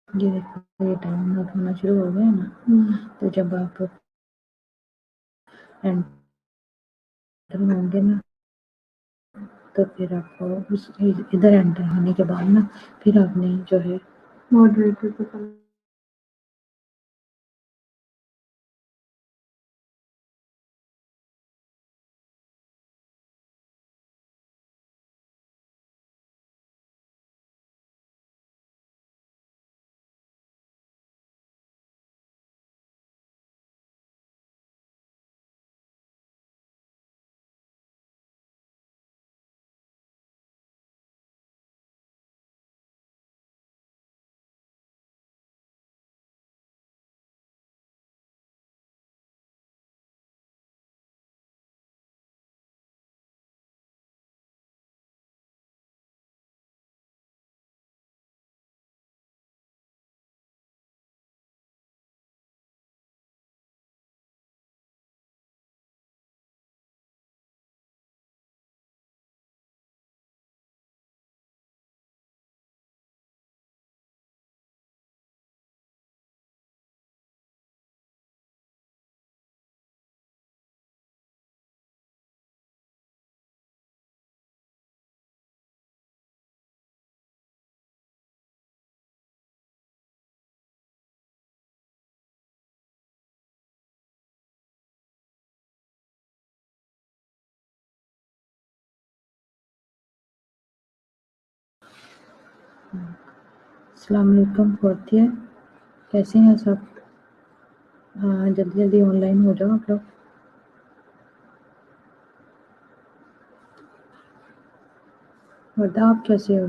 ये देखो ये टाइम नोट होना शुरू हो गया ना, तो जब आप एंटर होंगे ना, तो फिर आपको उस इधर एंटर होने के बाद ना फिर आपने जो है मॉडरेटर को अस्सलाम वालेकुम फोर्थ ईयर, कैसे हैं सब? हाँ, जल्दी जल्दी ऑनलाइन हो जाओ आप लोग। बताओ आप कैसे हो?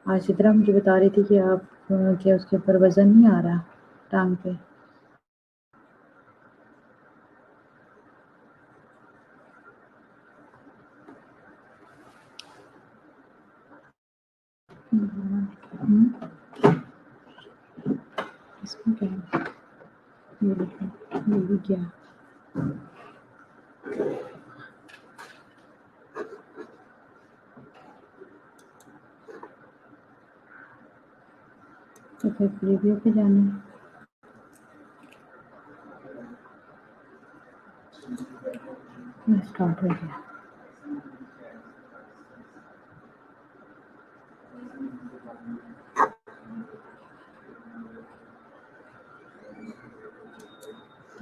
आज सिद्रा मुझे बता रही थी कि आप क्या उसके ऊपर वजन नहीं आ रहा टांग पे। हम्म, इसमें क्या है? ये देखो, ये भी क्या? तो फिर प्रीव्यू पे जाना है। स्टार्ट हो गया।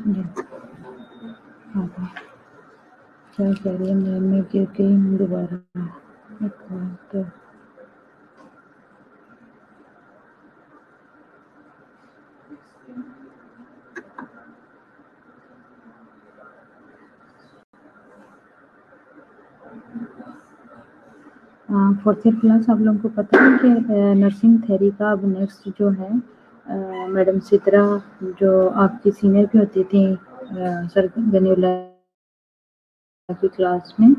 ये आ गया। क्या कह रही है? मैं गिर गई हूँ दोबारा। एक बार तो फोर्थ ईयर क्लास आप लोगों को पता है कि नर्सिंग थेरी का अब नेक्स्ट जो है मैडम सिद्रा जो आपकी सीनियर भी होती थी सर गनीउल्लाह की क्लास में,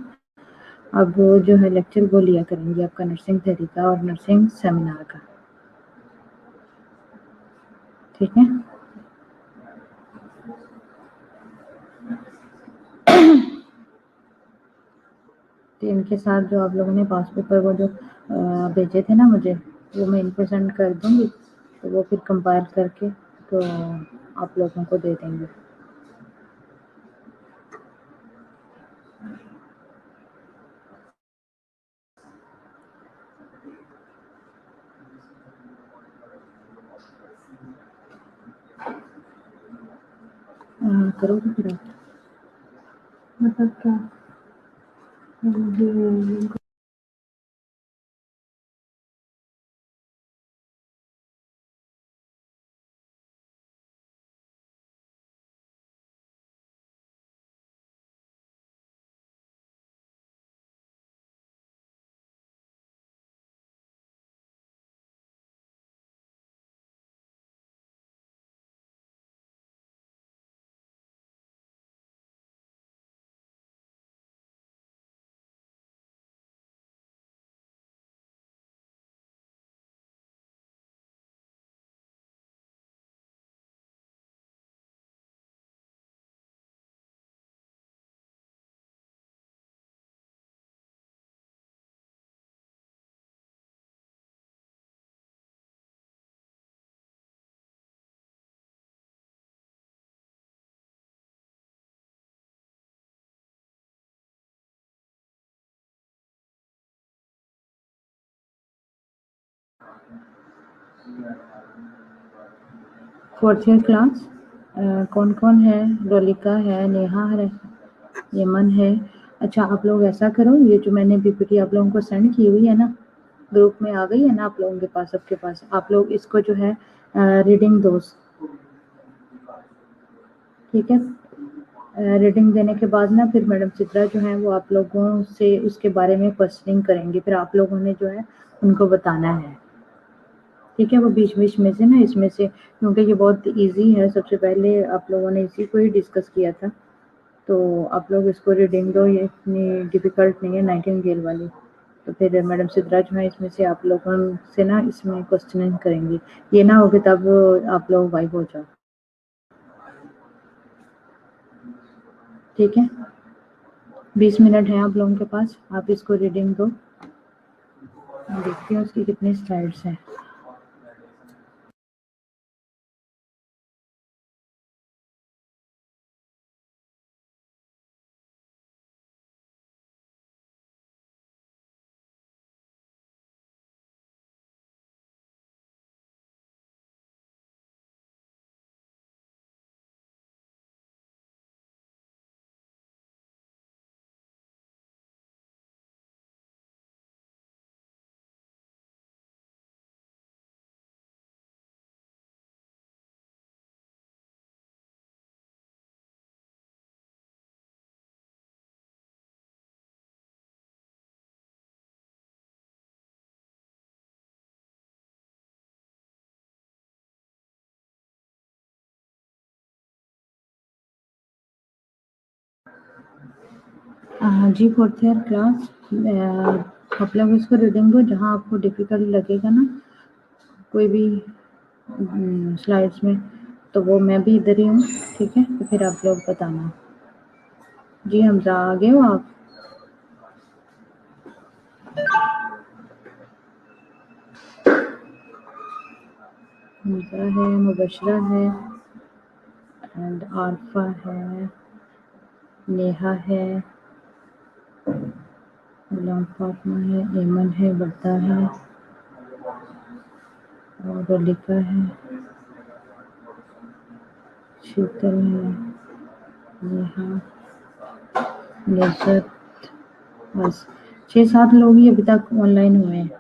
अब वो जो है लेक्चर वो लिया करेंगी आपका नर्सिंग थेरी का और नर्सिंग सेमिनार का। ठीक है? तो इनके साथ जो आप लोगों ने पास पेपर वो जो भेजे थे ना मुझे, वो मैं इनको सेंड कर दूँगी, तो वो फिर कंपाइल करके तो आप लोगों को दे देंगे। करोगे फिर आप? मतलब क्या? ये फोर्थ ईयर क्लास कौन कौन है? डोलिका है, नेहा है, यमन है। अच्छा, आप लोग ऐसा करो, ये जो मैंने पीपीटी आप लोगों को सेंड की हुई है ना, ग्रुप में आ गई है ना आप लोगों के पास, सबके पास? आप लोग इसको जो है रीडिंग दो, ठीक है? रीडिंग देने के बाद ना फिर मैडम चित्रा जो है वो आप लोगों से उसके बारे में क्वेश्चनिंग करेंगी, फिर आप लोगों ने जो है उनको बताना है, ठीक है? वो बीच-बीच में से ना इसमें से, क्योंकि ये बहुत ईज़ी है, सबसे पहले आप लोगों ने इसी को ही डिस्कस किया था, तो आप लोग इसको रीडिंग दो, ये इतनी डिफ़िकल्ट नहीं है नाइटिंगेल वाली। तो फिर मैडम सिद्रा जो है इसमें से आप लोगों से ना इसमें क्वेश्चनिंग करेंगी, ये ना हो कि तब आप लोग गायब हो जाओ, ठीक है? 20 मिनट है आप लोगों के पास, आप इसको रीडिंग दो। मैं देखती हूँ उसकी कितनी स्लाइड्स हैं। जी, फोर्थ ईयर क्लास, आप लोग इसको रीडिंग दो, जहाँ आपको डिफ़िकल्ट लगेगा ना कोई भी स्लाइड्स में, तो वो मैं भी इधर ही हूँ, ठीक है? तो फिर आप लोग बताना। जी हमज़ा, आ गए हो आप? हमज़ा है, मुबशरा है, एंड आरफा है, नेहा है, गुलाम फातिमा है, ऐमन है, बद्दा है और रलिका है, शीतल है, नेहा, नुसरत, बस 6-7 लोग ही अभी तक ऑनलाइन हुए हैं।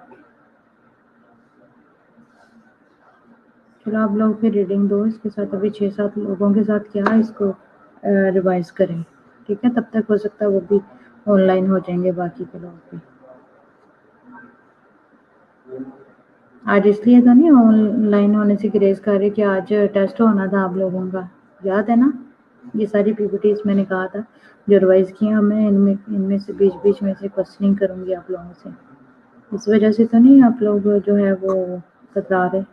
चलो आप लोग फिर रीडिंग दो इसके साथ, अभी 6-7 लोगों के साथ क्या इसको रिवाइज़ करें, ठीक है? तब तक हो सकता है वो भी ऑनलाइन हो जाएँगे बाकी के लोग भी। आज इसलिए तो नहीं ऑनलाइन होने से ग्रेस कर रही कि आज टेस्ट होना था आप लोगों का, याद है ना? ये सारी पीपीटीज़ मैंने कहा था जो रिवाइज़ किया, मैं इनमें इनमें से बीच-बीच में से क्वेश्चनिंग करूँगी आप लोगों से। इस वजह से तो नहीं आप लोग जो है वो कतरा रहे?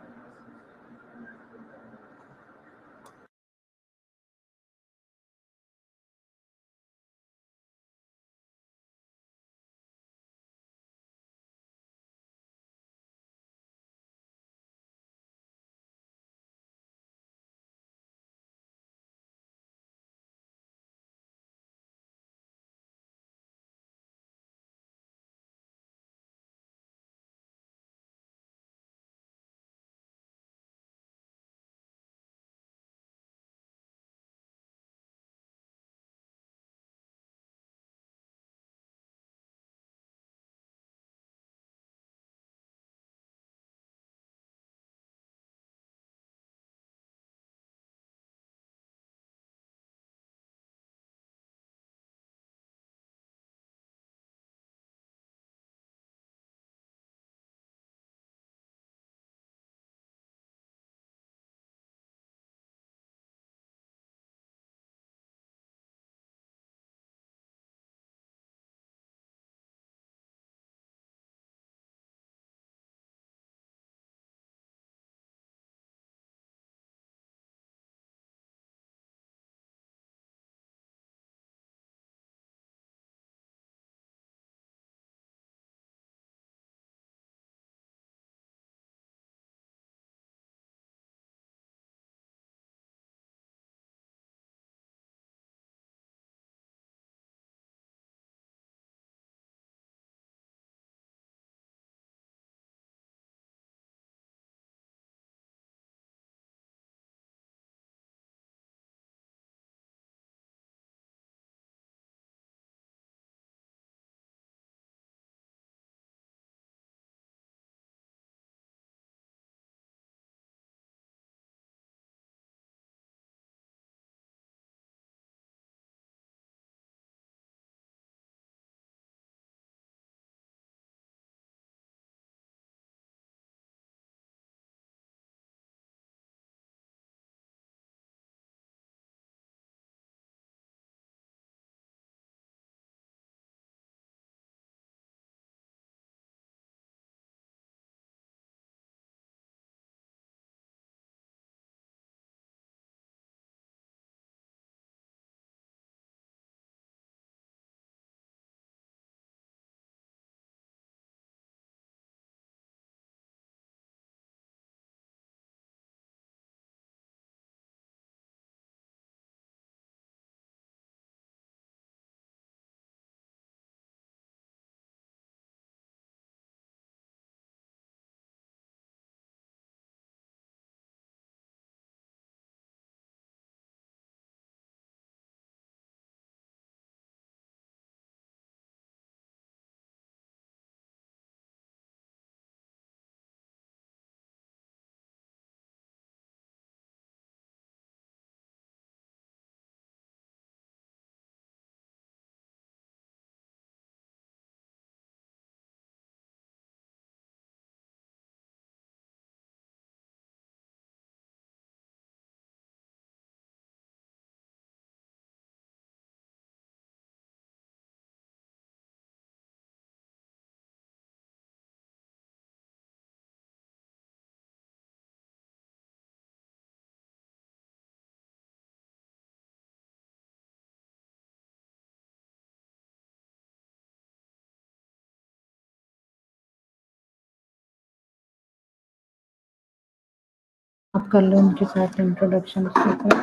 आप कर लो उनके साथ इंट्रोडक्शन उसके ऊपर।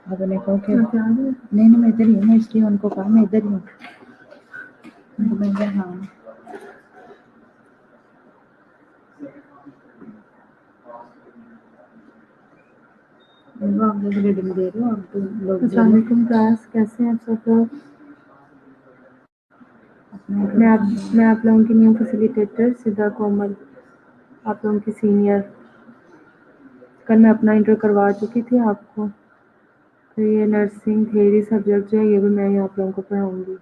आप उन्हें कहो कि नहीं मैं इधर ही हूँ, मैं इसलिए उनको कहा मैं इधर ही हूँ। उनको मैं कहा हाँ उनको आप लोग रीडिंग दे रहे हो, आप तो लोग अस्सलाम वालेकुम क्लास, कैसे हैं आप सब लोग? मैं आप लोगों की न्यू फैसिलिटेटर सिद्धा कोमल, आप लोगों की सीनियर। कल मैं अपना इंट्रो करवा चुकी थी आपको, तो ये नर्सिंग थ्योरी सब्जेक्ट जो है ये भी मैं ही आप लोगों को पढ़ाऊँगी।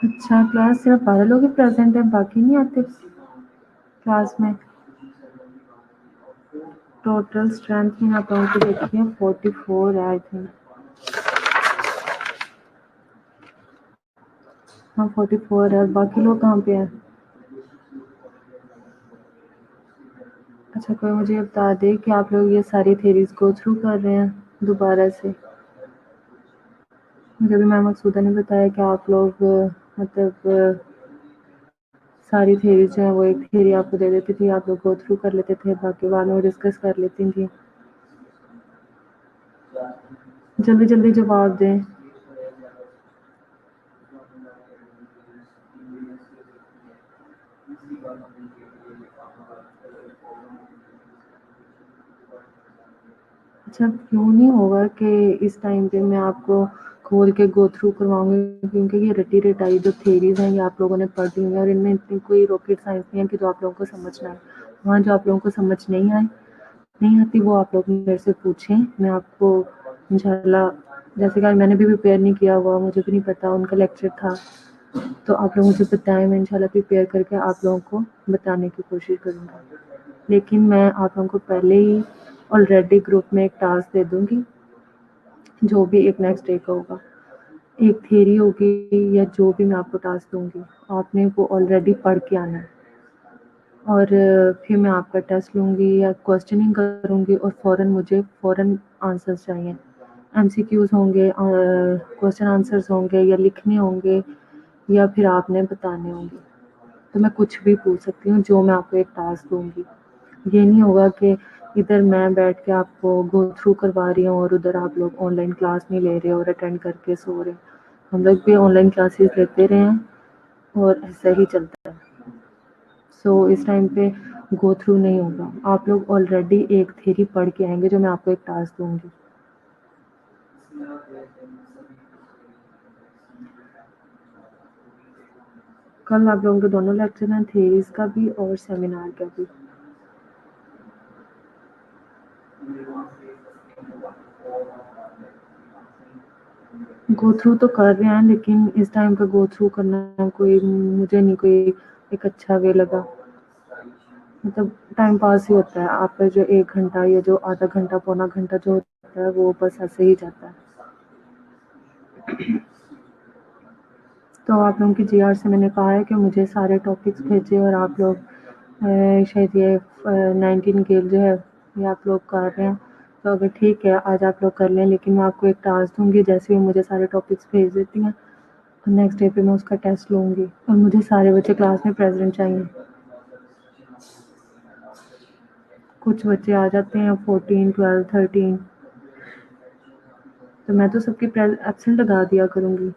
अच्छा क्लास सिर्फ 12 लोग ही प्रेजेंट हैं, बाकी नहीं आते क्लास में? टोटल स्ट्रेंथ में आप लोगों को देखिए 44 है आई थिंक। हाँ 44 है, बाकी लोग कहाँ पे हैं? अच्छा कोई मुझे बता दे कि आप लोग ये सारी थेरीज गो थ्रू कर रहे हैं दोबारा से? मुझे भी मैम मकसूदा ने बताया कि आप लोग मतलब सारी थेरीज जो है वो एक थेरी आपको दे देती थी, आप लोग गो थ्रू कर लेते थे, बाकी बाद में डिस्कस कर लेती थी। जल्दी जल्दी जवाब दें। अच्छा क्यों नहीं होगा कि इस टाइम पे मैं आपको खोल के गो थ्रू करवाऊंगी, क्योंकि ये रटी रटाई जो थेरीज हैं ये आप लोगों ने पढ़ ली हैं और इनमें इतनी कोई रॉकेट साइंस नहीं है कि जो आप लोगों को समझना है। वहाँ जो आप लोगों को समझ नहीं आती वो आप लोग मेरे से पूछें, मैं आपको इंशाल्लाह, जैसे कि मैंने भी प्रिपेयर नहीं किया हुआ, मुझे भी नहीं पता, उनका लेक्चर था, तो आप लोग मुझे बताएं, मैं इंशाल्लाह प्रिपेयर करके आप लोगों को बताने की कोशिश करूँगी। लेकिन मैं आप लोगों को पहले ही ऑलरेडी ग्रुप में एक टास्क दे दूँगी, जो भी एक नेक्स्ट डे का होगा, एक थ्योरी होगी या जो भी मैं आपको टास्क दूँगी, आपने वो ऑलरेडी पढ़ के आना है और फिर मैं आपका टेस्ट लूँगी या क्वेश्चनिंग करूँगी और फ़ौरन आंसर्स चाहिए। एमसीक्यूज़ होंगे, क्वेश्चन आंसर्स होंगे या लिखने होंगे या फिर आपने बताने होंगे। तो मैं कुछ भी पूछ सकती हूँ जो मैं आपको एक टास्क दूँगी। ये नहीं होगा कि इधर मैं बैठ के आपको गो थ्रू करवा रही हूँ और उधर आप लोग ऑनलाइन क्लास नहीं ले रहे और अटेंड करके सो रहे। हम लोग भी ऑनलाइन क्लासेस लेते रहे हैं और ऐसा ही चलता है। सो इस टाइम पे गो थ्रू नहीं होगा, आप लोग ऑलरेडी एक थ्योरी पढ़ के आएंगे जो मैं आपको एक टास्क दूँगी। कल आप लोगों के दोनों लेक्चर हैं, थेरीज का भी और सेमिनार का भी। गो थ्रू तो कर रहे हैं, लेकिन इस टाइम पे गो थ्रू करना कोई मुझे नहीं कोई एक अच्छा वे लगा। मतलब टाइम पास ही होता है, आपका जो 1 घंटा या जो आधा घंटा पौना घंटा जो होता है वो बस ऐसे ही जाता है। तो आप लोगों की जीआर से मैंने कहा है कि मुझे सारे टॉपिक्स भेजे, और आप लोग शायद ये 19 गेल जो है ये आप लोग कर रहे हैं, तो अगर ठीक है आज आप लोग कर लें, लेकिन मैं आपको एक टास्क दूंगी, जैसे ही मुझे सारे टॉपिक्स भेज देती हैं तो नेक्स्ट डे पे मैं उसका टेस्ट लूँगी, और मुझे सारे बच्चे क्लास में प्रेजेंट चाहिए। कुछ बच्चे आ जाते हैं 14, 12, 13, तो मैं तो सबकी एब्सेंट लगा दिया करूँगी।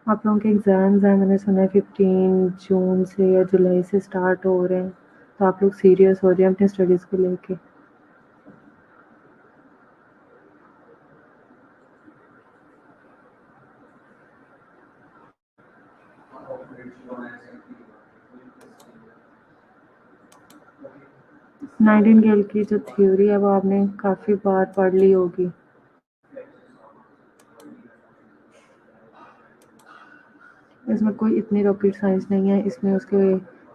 आप लोगों के एग्ज़ाम्स हैं, मैंने सुना है 15 जून से या जुलाई से स्टार्ट हो रहे हैं, तो आप लोग सीरियस हो रहे हैं अपनी स्टडीज़ को लेके। नाइटिंगेल की जो थ्योरी है वो आपने काफ़ी बार पढ़ ली होगी। इसमें कोई इतनी रॉकेट साइंस नहीं है, इसमें उसके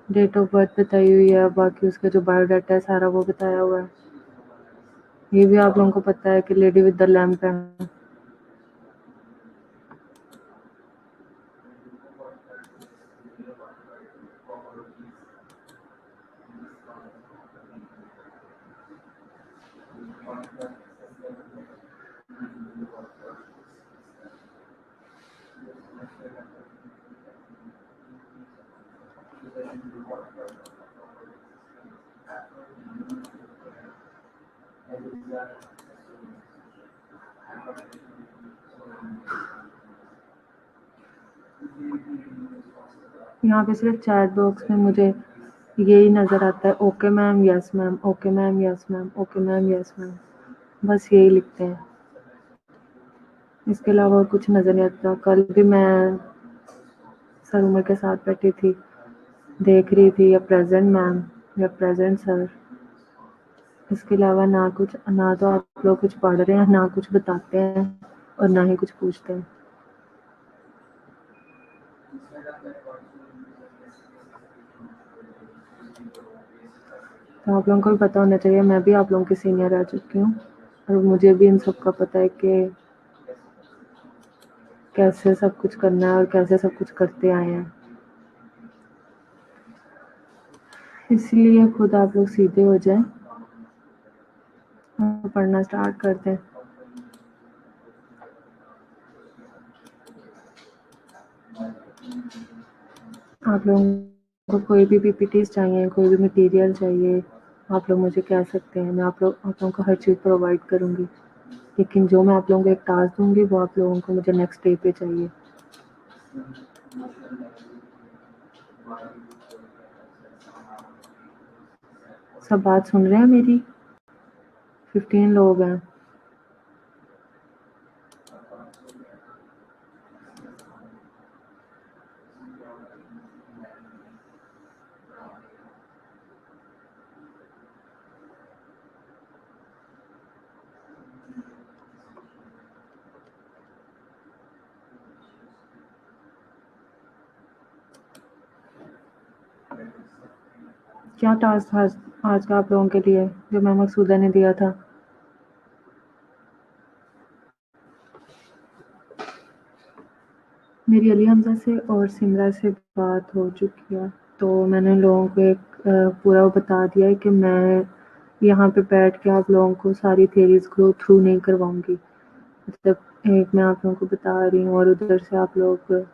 डेट ऑफ बर्थ बताई हुई है, बाकी उसका जो बायोडाटा है सारा वो बताया हुआ है। ये भी आप लोगों को पता है कि लेडी विद द लैम्प है। यहाँ पे सिर्फ चैट बॉक्स में मुझे यही नज़र आता है, okay ma'am, yes ma'am, okay ma'am, yes ma'am, okay ma'am, yes ma'am, बस यही लिखते हैं, इसके अलावा कुछ नज़र नहीं आता। कल भी मैं सर उमर के साथ बैठी थी, देख रही थी या प्रेजेंट मैम या प्रेजेंट सर, इसके अलावा ना तो आप लोग कुछ पढ़ रहे हैं, ना कुछ बताते हैं, और ना ही कुछ पूछते हैं। तो आप लोगों को भी पता होना चाहिए, मैं भी आप लोगों की सीनियर रह चुकी हूँ, और मुझे भी इन सब का पता है कि कैसे सब कुछ करना है और कैसे सब कुछ करते आए हैं। इसलिए खुद आप लोग सीधे हो जाएं और पढ़ना स्टार्ट कर दें। आप लोगों को कोई भी पीपीटीज चाहिए, कोई भी मटेरियल चाहिए, आप लोग मुझे कह सकते हैं, मैं आप लोगों को हर चीज़ प्रोवाइड करूँगी, लेकिन जो मैं आप लोगों को एक टास्क दूँगी वो आप लोगों को मुझे नेक्स्ट डे पे चाहिए। सब बात सुन रहे हैं मेरी? 15 लोग हैं। क्या टास्क था आज का आप लोगों के लिए जो मैं मकसूदा ने दिया था? मेरी अली हमजा से और सिमरा से बात हो चुकी है, तो मैंने लोगों को एक पूरा बता दिया है कि मैं यहाँ पे बैठ के आप लोगों को सारी थेरीज गो थ्रू नहीं करवाऊँगी। मतलब एक मैं आप लोगों को बता रही हूँ और उधर से आप लोग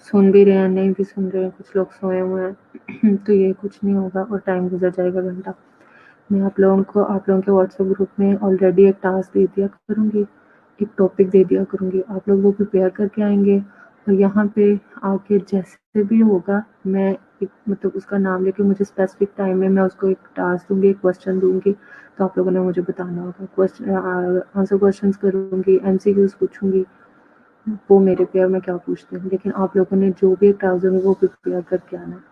सुन भी रहे हैं, नहीं भी सुन रहे हैं, कुछ लोग सोए हुए हैं तो ये कुछ नहीं होगा और टाइम गुजर जाएगा घंटा। मैं आप लोगों के व्हाट्सएप ग्रुप में ऑलरेडी एक टास्क दे दिया करूँगी, एक टॉपिक दे दिया करूँगी, आप लोग वो प्रिपेयर करके आएंगे, और यहाँ पे आके जैसे भी होगा मैं मतलब उसका नाम लेके मुझे स्पेसिफिक टाइम में मैं उसको एक टास्क दूँगी, एक क्वेश्चन दूँगी, तो आप लोगों ने मुझे बताना होगा। आंसर क्वेश्चंस करूँगी, एमसीक्यूज़ पूछूँगी, वो मेरे पे है मैं क्या पूछती हूँ, लेकिन आप लोगों ने जो भी एक टास्क दूँगी वो प्रिपेयर करके आना है।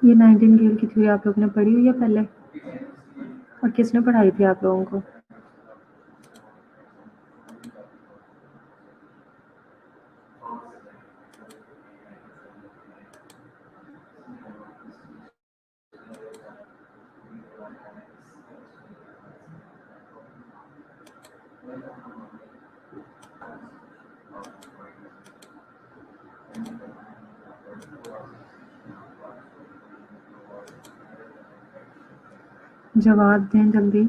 ये नाइटिंगेल की थ्योरी आप लोगों ने पढ़ी हुई है पहले, और किसने पढ़ाई थी आप लोगों को? जवाब दें जल्दी।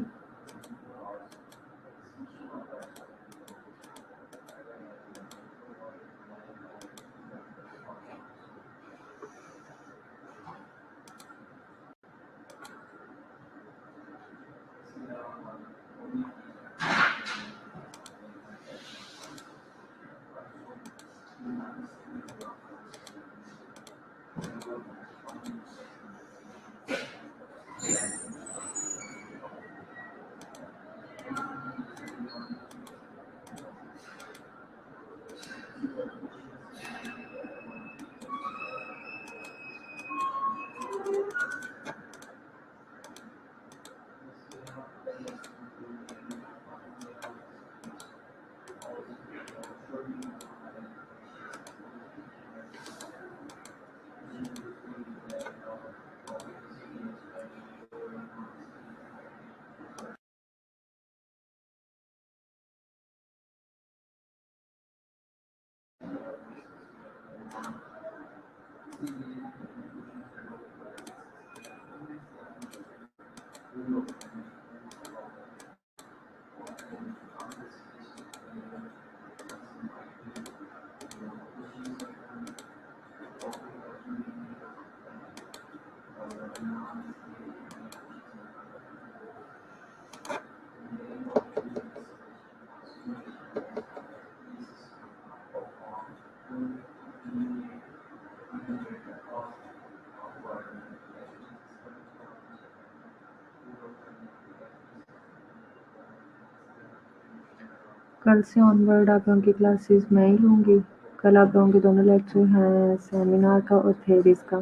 कल से ऑनवर्ड आप लोगों की क्लासेस मैं ही लूँगी। कल आप लोगों के दोनों लेक्चर हैं, सेमिनार का और थ्योरीज का।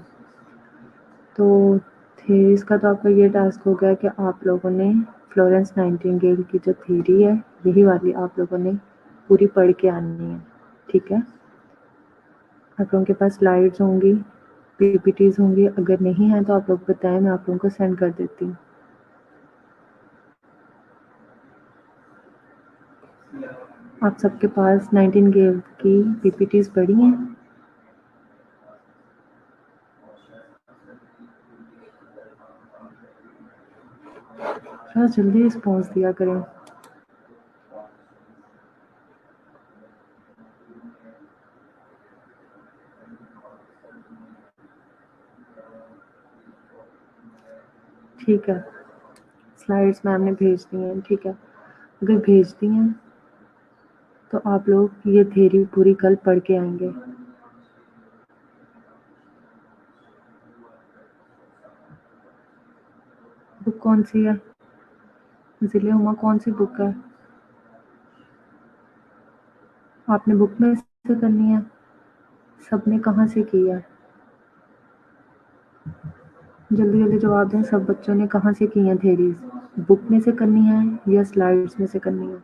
तो थ्योरीज का तो आपका ये टास्क हो गया कि आप लोगों ने फ्लोरेंस नाइटिंगेल की जो थ्योरी है यही वाली आप लोगों ने पूरी पढ़ के आनी है, ठीक है? आप लोगों के पास स्लाइड्स होंगी, पीपीटीज होंगी, अगर नहीं है तो आप लोग बताएं, मैं आप लोगों को सेंड कर देती हूँ। आप सबके पास नाइटिंगेल की पीपीटीज पढ़ी हैं? थोड़ा जल्दी रिस्पॉन्स दिया करें। ठीक है, स्लाइड्स मैम ने भेज दी हैं, ठीक है। अगर भेज दी हैं तो आप लोग ये थ्योरी पूरी कल पढ़ के आएंगे। बुक कौन सी है? ज़िले हुमा कौन सी बुक है? आपने बुक में से करनी है? सबने कहाँ से की है? जल्दी जल्दी जवाब दें। सब बच्चों ने कहाँ से की हैं थेरीज? बुक में से करनी है या स्लाइड्स में से करनी है?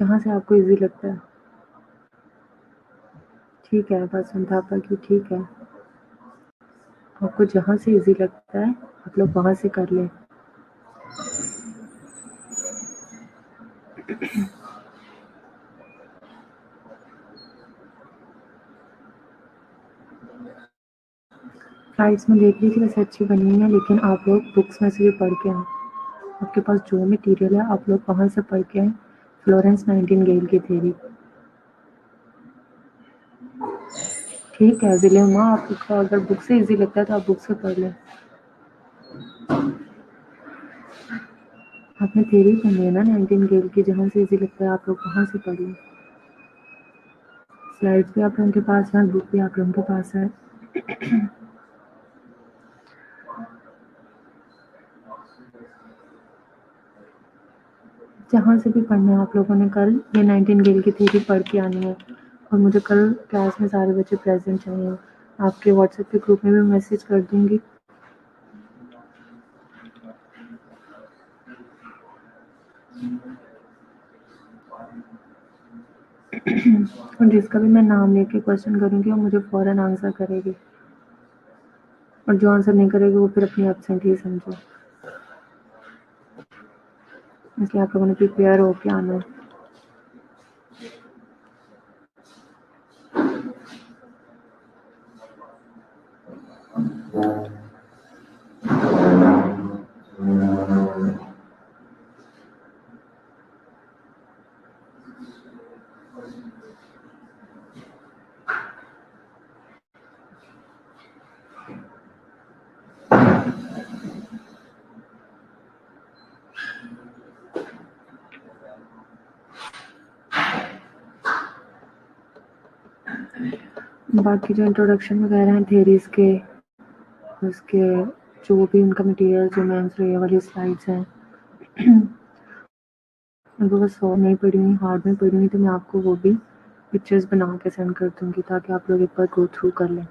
जहाँ से आपको इजी लगता है। ठीक है, बस संतापा की ठीक है। आपको जहाँ से इजी लगता है आप लोग वहाँ से कर लें। स्लाइड्स में देख ली थी, वैसे अच्छी बनी है, लेकिन आप लोग बुक्स में से भी पढ़ के आए। आपके पास जो मटेरियल है आप लोग वहाँ से पढ़ के आए। फ्लोरेंस नाइटिंगेल की थ्योरी। ठीक है ज़िले हुमा, आपको अगर बुक से इजी लगता है तो आप बुक से पढ़ लें। आपने थ्योरी पढ़नी है ना नाइटिंगेल की, जहाँ से इजी लगता है आप लोग वहाँ से पढ़ लें। स्लाइड्स भी आप लोगों के पास है, बुक भी आप लोगों के पास है। जहाँ से भी पढ़ना है आप लोगों ने कल ये नाइटिंगेल की थ्योरी पढ़ के आनी है, और मुझे कल क्लास में सारे बच्चे प्रेजेंट चाहिए। आपके व्हाट्सएप के ग्रुप में भी मैसेज कर दूँगी। और जिसका भी मैं नाम लेके क्वेश्चन करूँगी वो मुझे फ़ौरन आंसर करेगी, और जो आंसर नहीं करेगी वो फिर अपनी एब्सेंट ही समझो। इसलिए आप लोगों ने प्रिपेयर होके आना है। बाकी जो इंट्रोडक्शन वगैरह हैं थेरीज के, उसके जो भी उनका मटेरियल जो मैं आंसर ये वाली स्लाइड्स हैं उनको बस सॉल्व नहीं पढ़ी हुई, हार्ड में पढ़ी हुई, तो मैं आपको वो भी पिक्चर्स बना के सेंड कर दूँगी ताकि आप लोग एक बार गो थ्रू कर लें।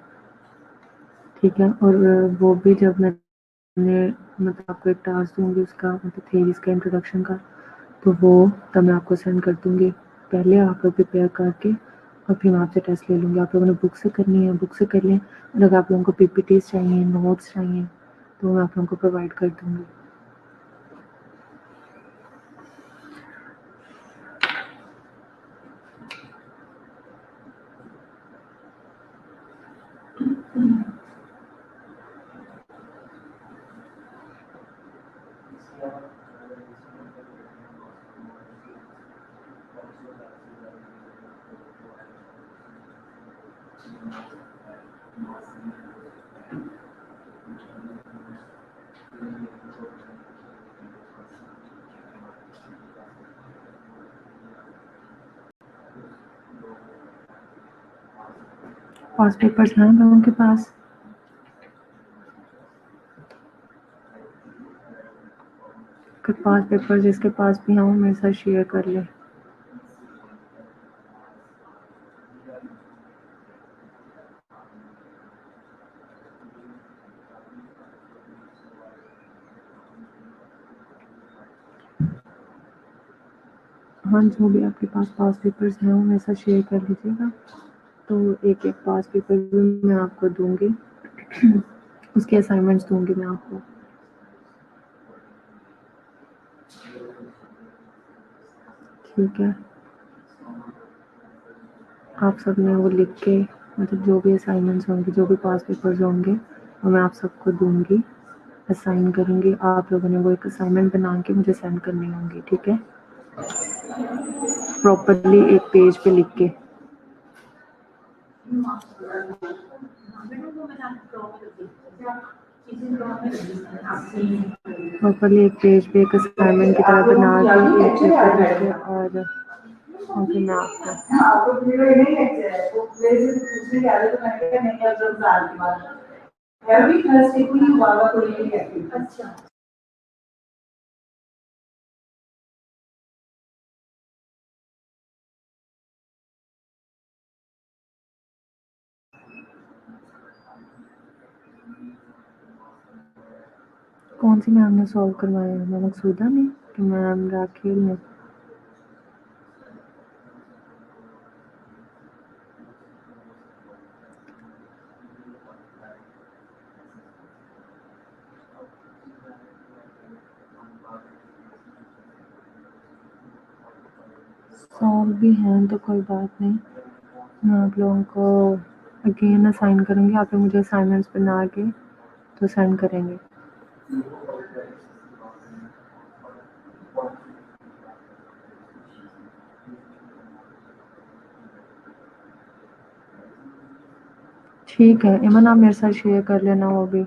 ठीक है, और वो भी जब मैंने मतलब आपको एक टास्क दूँगी उसका, मतलब थेरीज का इंट्रोडक्शन का, तो वो तब मैं आपको सेंड कर दूँगी। पहले आप लोग प्रिपेयर करके और फिर मैं आपसे टेस्ट ले लूँगी। आप लोगों ने बुक से करनी है बुक से कर लें, और अगर आप लोगों को पीपीटीज चाहिए, नोट्स चाहिए, तो मैं आप लोगों को प्रोवाइड कर दूँगी। पास पेपर्स हैं लोगों के पास? अगर पास पेपर जिसके पास भी हैं वो मेरे साथ शेयर कर ले। हाँ, जो भी आपके पास पास पेपर्स हैं वो मेरे साथ शेयर कर लीजिएगा, तो एक एक पास पेपर भी मैं आपको दूँगी। उसके असाइनमेंट्स दूँगी मैं आपको। ठीक है, आप सब ने वो लिख के, मतलब जो भी असाइनमेंट्स होंगे, जो भी पास पेपर्स होंगे, वो मैं आप सबको दूँगी, असाइन करूँगी। आप लोगों ने वो एक असाइनमेंट बना के मुझे सेंड करने होंगे, ठीक है? प्रॉपर्ली एक पेज पे लिख के। प्रॉपर्ली एक पेज पे एक असाइनमेंट की तरह बना के एक पेपर लिख के, और ओके, मैं आपको अच्छा। कौन सी मैम ने सॉल्व करवाया है? मैम मकसूदा ने कि मैम राखिल ने? सॉल्व भी हैं तो कोई बात नहीं, मैं आप लोगों को अगेन असाइन करूँगी। आप लोग मुझे असाइनमेंट्स बना के तो सेंड करेंगे। ठीक है इमन, आप मेरे साथ शेयर कर लेना वो भी।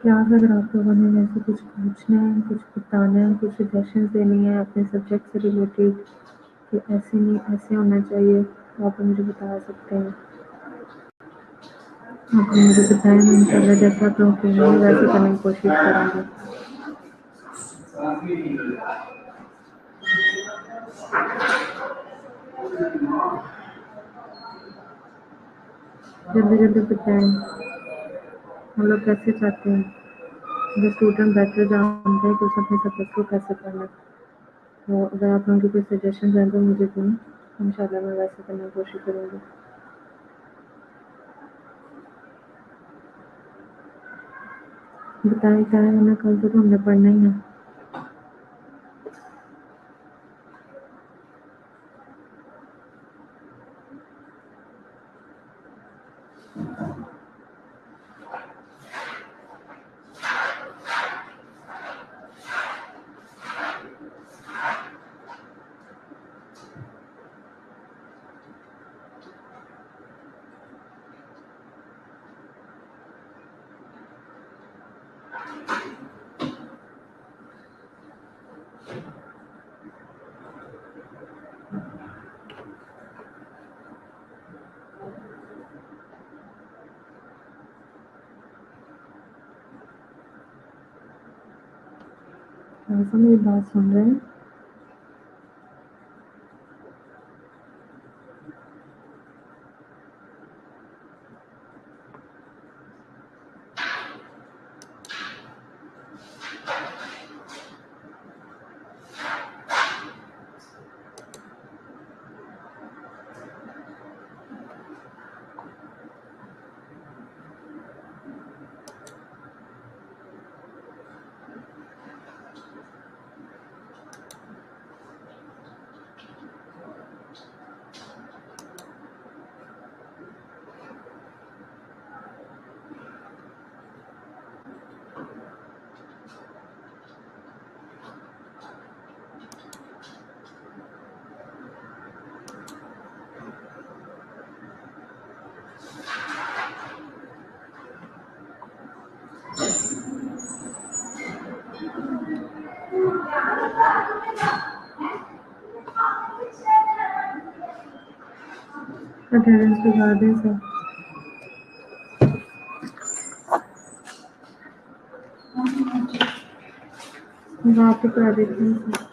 क्लास अगर आप लोगों ने वैसे कुछ पूछना है, कुछ बताना है, कुछ सजेशंस देनी है अपने सब्जेक्ट से रिलेटेड कि ऐसे नहीं ऐसे होना चाहिए, तो आप मुझे बता सकते हैं। आप मुझे बताएं, मैं इंशाल्लाह जैसा आप लोगों के लिए वैसे करने की कोशिश करूँगी। जल्दी जल्दी बताएं, हम लोग कैसे चाहते हैं जो स्टूडेंट बेटर जानते हैं कि उसे अपने सब्जेक्ट को कैसे पढ़ना है। तो अगर आप लोगों की कोई सजेशन हैं तो मुझे दें, इंशाल्लाह मैं वैसे करने की कोशिश करूँगी। बताएं क्या है, वरना कल तो हमने पढ़ना ही है। ऐसा मेरी बात सुन रहे हैं? अटेंडेंस लगा दें सर। आप ही करा देते हैं सर।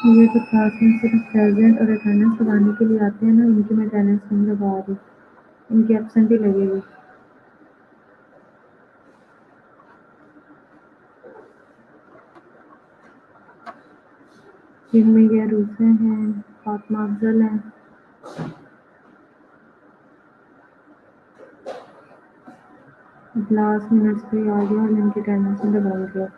ये तो क्लास में सिर्फ प्रेजेंट और अटेंडेंस लगाने के लिए आते हैं ना, इनकी मैं अटेंडेंस नहीं लगा रही, इनकी एब्सेंट ही लगेगी। जिनमें ये रूसे हैं, फातिमा अफजल हैं। अब लास्ट मिनट्स पे आ गया और मैं इनकी अटेंडेंस में लगाऊंगी।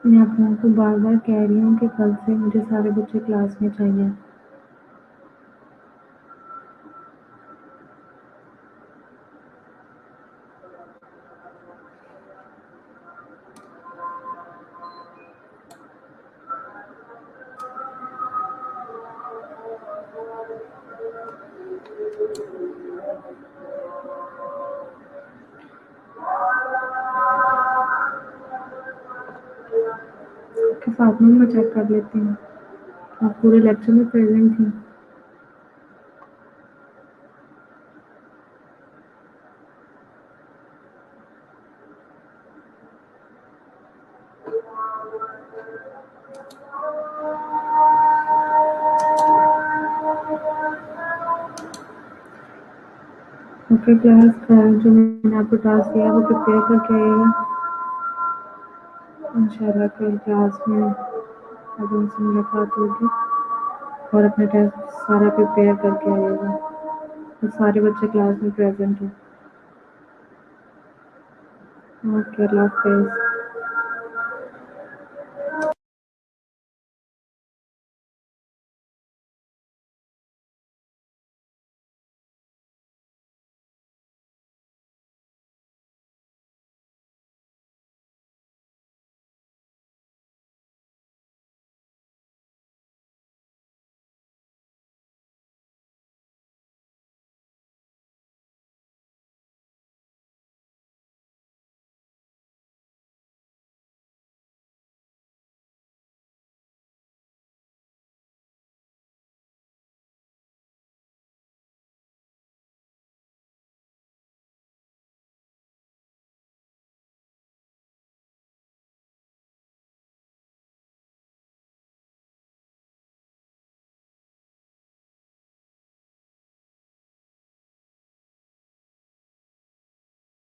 मैं आप लोगों को बार बार कह रही हूँ कि कल से मुझे सारे बच्चे क्लास में चाहिए। के साथ में मैं चेक कर लेती हूँ, आप पूरे लेक्चर में प्रेजेंट थी। ओके क्लास, जो मैंने आपको टास्क दिया वो प्रिपेयर करके आइएगा। इंशाल्लाह कल क्लास में अब उनसे मुलाकात होगी और अपना टेस्ट सारा प्रिपेयर करके आइएगा और सारे बच्चे क्लास में प्रेजेंट हैं। ओके, अल्लाह हाफिज़।